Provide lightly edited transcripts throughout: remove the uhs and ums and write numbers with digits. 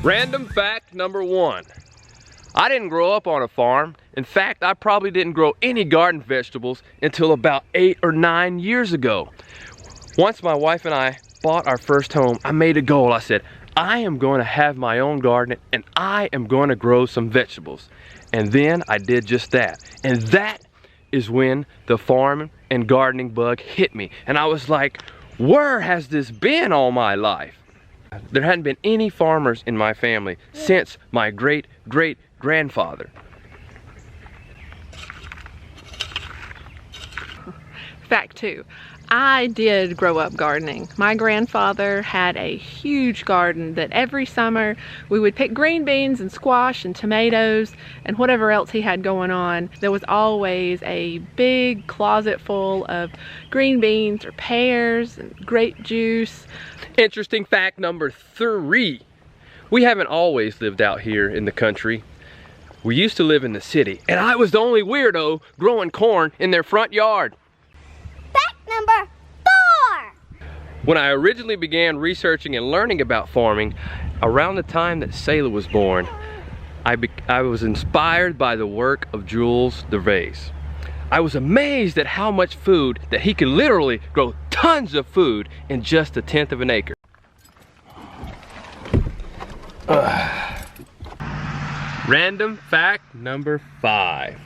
Random fact number 1. I didn't grow up on a farm. In fact, I probably didn't grow any garden vegetables until about 8 or 9 years ago. Once my wife and I bought our first home, I made a goal. I said, I am going to have my own garden and I am going to grow some vegetables. And then I did just that. And that is when the farm and gardening bug hit me. And I was like, where has this been all my life? There hadn't been any farmers in my family since my great-great-grandfather. Fact 2. I did grow up gardening. My grandfather had a huge garden that every summer we would pick green beans and squash and tomatoes and whatever else he had going on. There was always a big closet full of green beans or pears and grape juice. Interesting fact number 3. We haven't always lived out here in the country. We used to live in the city, and I was the only weirdo growing corn in their front yard. Number 4. When I originally began researching and learning about farming, around the time that Selah was born, I was inspired by the work of Jules Dervais. I was amazed at how much food that he could literally grow tons of food in just 1/10 of an acre. Random fact number 5.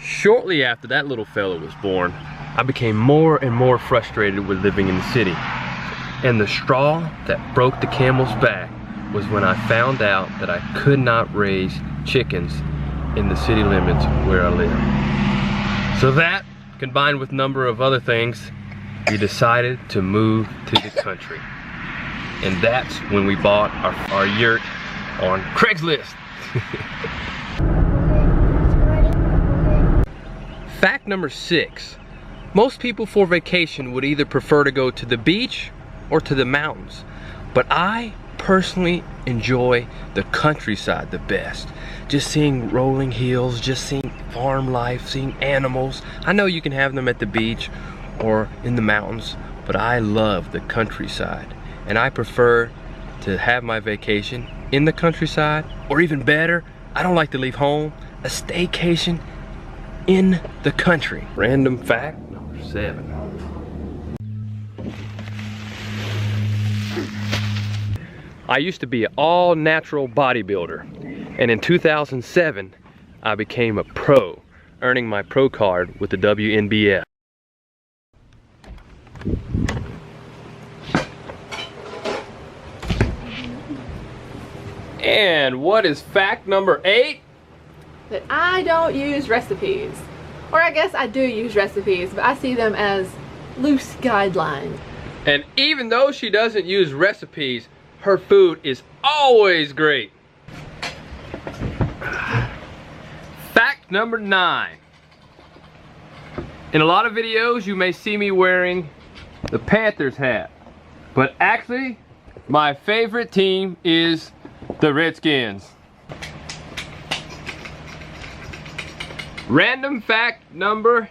Shortly after that little fella was born, I became more and more frustrated with living in the city. And the straw that broke the camel's back was when I found out that I could not raise chickens in the city limits where I live. So that, combined with a number of other things, we decided to move to the country. And that's when we bought our yurt on Craigslist. Fact number 6. Most people for vacation would either prefer to go to the beach or to the mountains. But I personally enjoy the countryside the best. Just seeing rolling hills, just seeing farm life, seeing animals. I know you can have them at the beach or in the mountains, but I love the countryside. And I prefer to have my vacation in the countryside, or even better, I don't like to leave home, a staycation in the country. Random fact number 7. I used to be an all-natural bodybuilder, and in 2007 I became a pro, earning my pro card with the WNBF. And what is fact number 8? That I don't use recipes. Or I guess I do use recipes, but I see them as loose guidelines. And even though she doesn't use recipes, her food is always great. Fact number 9. In a lot of videos you may see me wearing the Panthers hat, but actually my favorite team is the Redskins. Random fact number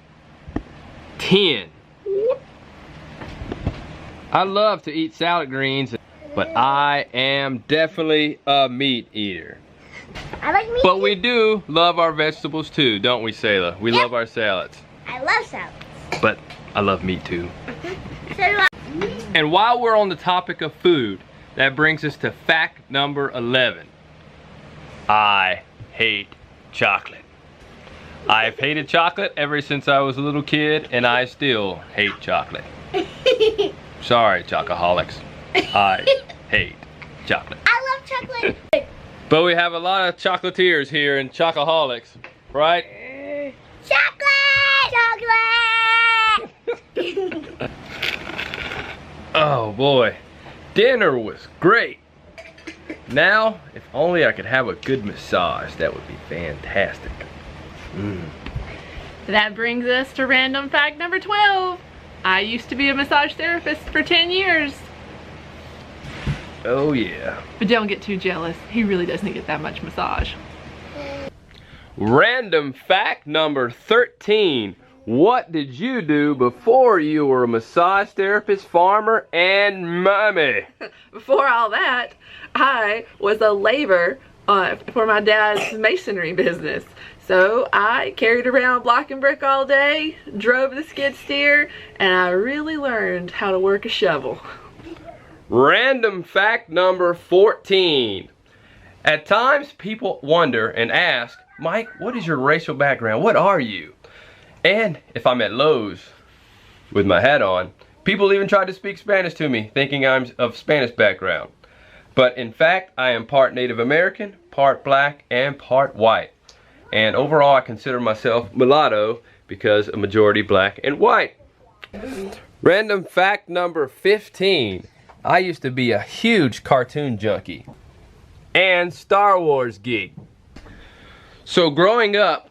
10. I love to eat salad greens, but I am definitely a meat eater. I like meat. But we do love our vegetables too, don't we, Selah? We love our salads. I love salads. But I love meat too. So do I. And while we're on the topic of food, that brings us to fact number 11. I hate chocolate. I've hated chocolate ever since I was a little kid, and I still hate chocolate. Sorry, chocoholics. I hate chocolate. I love chocolate. But we have a lot of chocolatiers here in Chocoholics, right? Chocolate! Oh boy, dinner was great. Now, if only I could have a good massage, that would be fantastic. That brings us to random fact number 12. I used to be a massage therapist for 10 years. Oh yeah. But don't get too jealous. He really doesn't get that much massage. Random fact number 13. What did you do before you were a massage therapist, farmer, and mommy? Before all that, I was a laborer for my dad's masonry business. So I carried around block and brick all day, drove the skid steer, and I really learned how to work a shovel. Random fact number 14. At times people wonder and ask, Mike, what is your racial background? What are you? And if I'm at Lowe's with my hat on, people even try to speak Spanish to me, thinking I'm of Spanish background. But in fact, I am part Native American, part black, and part white. And overall, I consider myself mulatto because a majority black and white. Random fact number 15. I used to be a huge cartoon junkie and Star Wars geek. So growing up,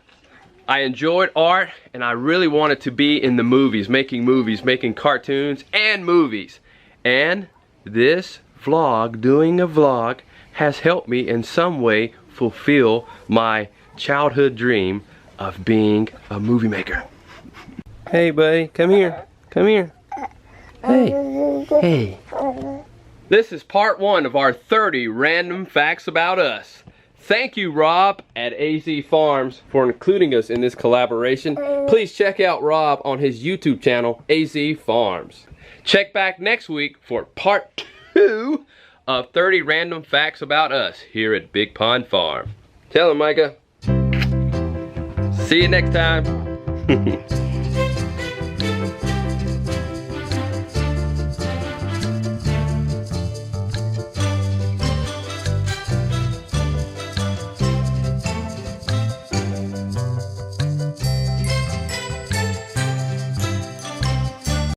I enjoyed art and I really wanted to be in the movies, making cartoons and movies. And this vlog, doing a vlog, has helped me in some way fulfill my childhood dream of being a movie maker. Hey buddy, come here, come here. Hey, hey. This is part 1 of our 30 random facts about us. Thank you, Rob at AZ Farms, for including us in this collaboration. Please check out Rob on his YouTube channel, AZ Farms. Check back next week for part 2 of 30 random facts about us here at Big Pond Farm. Tell him, Micah. See you next time.